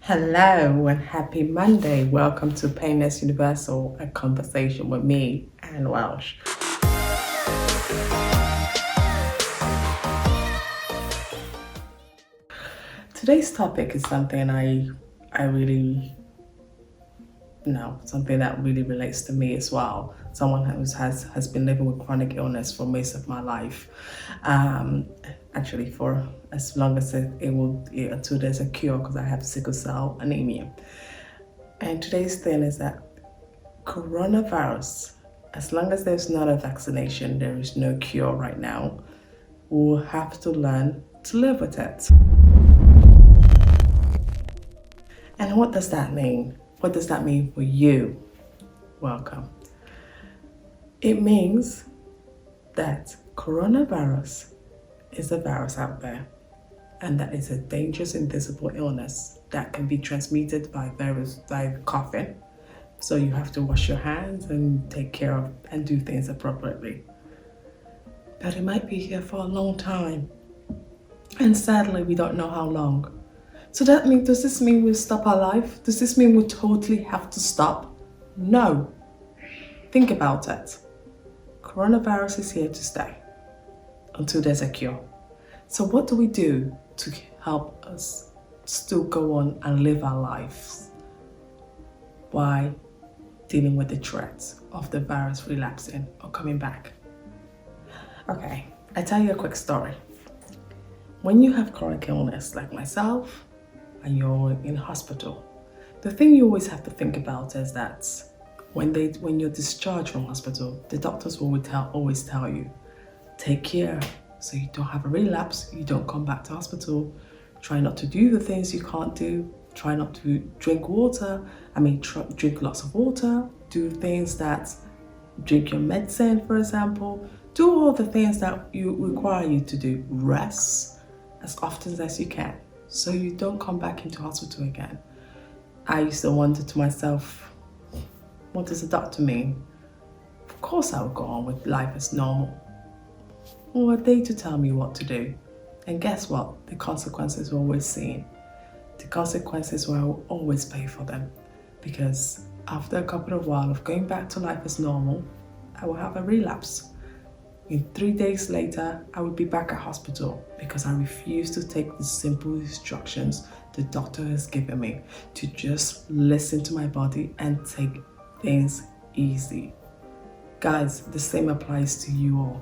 Hello and happy Monday. Welcome to Painless Universal, a conversation with me, Anne Welsh. Today's topic is something I really know, something that really relates to me as well. Someone who has been living with chronic illness for most of my life. Actually for as long as until there's a cure, because I have sickle cell anemia. And today's thing is that coronavirus, as long as there's not a vaccination, there is no cure right now. We'll have to learn to live with it. And what does that mean? What does that mean for you? Welcome. It means that coronavirus is a virus out there, and that is a dangerous invisible illness that can be transmitted by coughing. So you have to wash your hands and take care of and do things appropriately. But it might be here for a long time, and sadly we don't know how long. So does this mean we'll stop our life? Does this mean we totally have to stop? No. Think about it. Coronavirus is here to stay until there's a cure. So what do we do to help us still go on and live our lives while dealing with the threat of the virus relapsing or coming back? Okay, I tell you a quick story. When you have chronic illness like myself and you're in hospital, the thing you always have to think about is that when you're discharged from hospital, the doctors will always tell you, take care so you don't have a relapse, you don't come back to hospital, try not to do the things you can't do, try not to drink water, drink lots of water, do things that, drink your medicine for example, do all the things that require you to do, rest as often as you can, so you don't come back into hospital again. I used to wonder to myself, what does the doctor mean? Of course I would go on with life as normal. Who are they to tell me what to do? And guess what? The consequences were always seen. The consequences were I will always pay for them, because after a couple of while of going back to life as normal, I will have a relapse. In 3 days later, I would be back at hospital because I refuse to take the simple instructions the doctor has given me to just listen to my body and take things easy. Guys, the same applies to you all.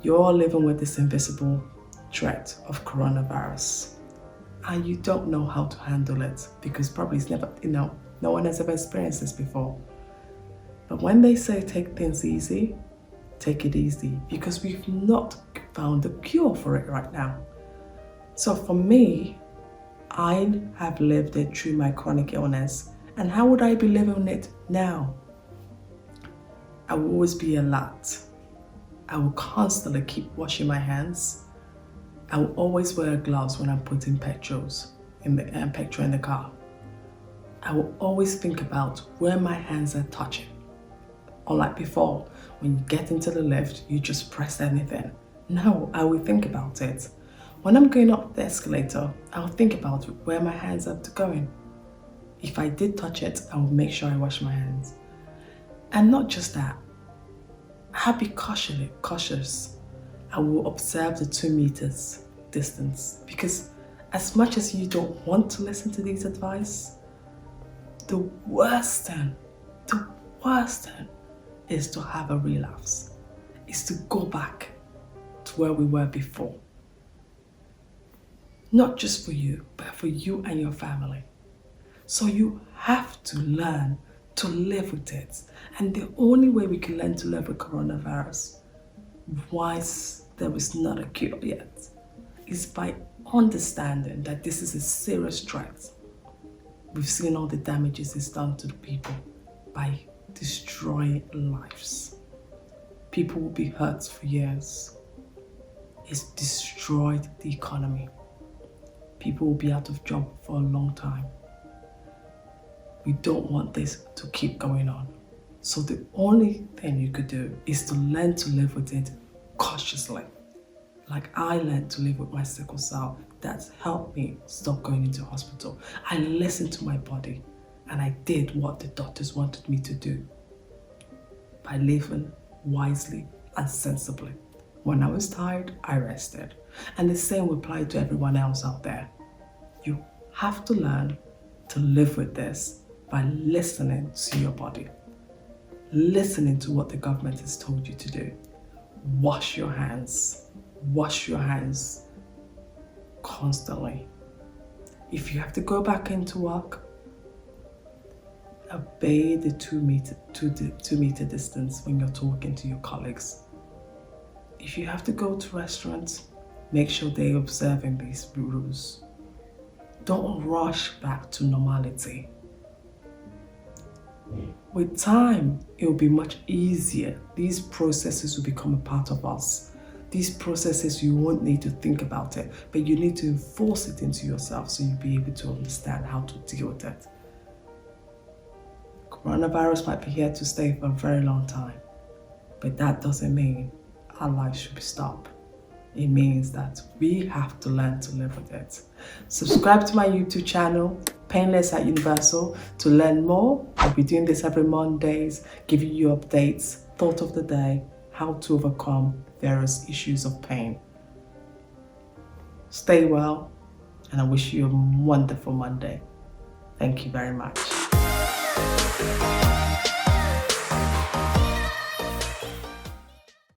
You're all living with this invisible threat of coronavirus, and you don't know how to handle it because probably it's never, no one has ever experienced this before. But when they say take things easy, take it easy, because we've not found a cure for it right now. So for me, I have lived it through my chronic illness, and how would I be living it now? I will always be alert. I will constantly keep washing my hands. I will always wear gloves when I'm putting petrol in the car. I will always think about where my hands are touching. Unlike before, when you get into the lift, you just press anything. No, I will think about it. When I'm going up the escalator, I'll think about where my hands are going. If I did touch it, I will make sure I wash my hands. And not just that, I'll be cautious. I will observe the 2 meters distance, because as much as you don't want to listen to these advice, the worst thing is to have a relapse, is to go back to where we were before. Not just for you, but for you and your family. So you have to learn to live with it. And the only way we can learn to live with coronavirus, whilst there is not a cure yet, is by understanding that this is a serious threat. We've seen all the damages it's done to the people by destroying lives. People will be hurt for years. It's destroyed the economy. People will be out of job for a long time. We don't want this to keep going on. So the only thing you could do is to learn to live with it cautiously. Like I learned to live with my sickle cell, that's helped me stop going into hospital. I listened to my body and I did what the doctors wanted me to do by living wisely and sensibly. When I was tired, I rested. And the same will apply to everyone else out there. You have to learn to live with this by listening to your body. Listening to what the government has told you to do. Wash your hands. Wash your hands constantly. If you have to go back into work, obey the 2 meter distance when you're talking to your colleagues. If you have to go to restaurants, make sure they're observing these rules. Don't rush back to normality. With time, it will be much easier. These processes will become a part of us. These processes, you won't need to think about it, but you need to enforce it into yourself so you'll be able to understand how to deal with it. Coronavirus might be here to stay for a very long time, but that doesn't mean our life should be stopped. It means that we have to learn to live with it. Subscribe to my YouTube channel, Painless at Universal, to learn more. I'll be doing this every Mondays, giving you updates, thought of the day, how to overcome various issues of pain. Stay well, and I wish you a wonderful Monday. Thank you very much.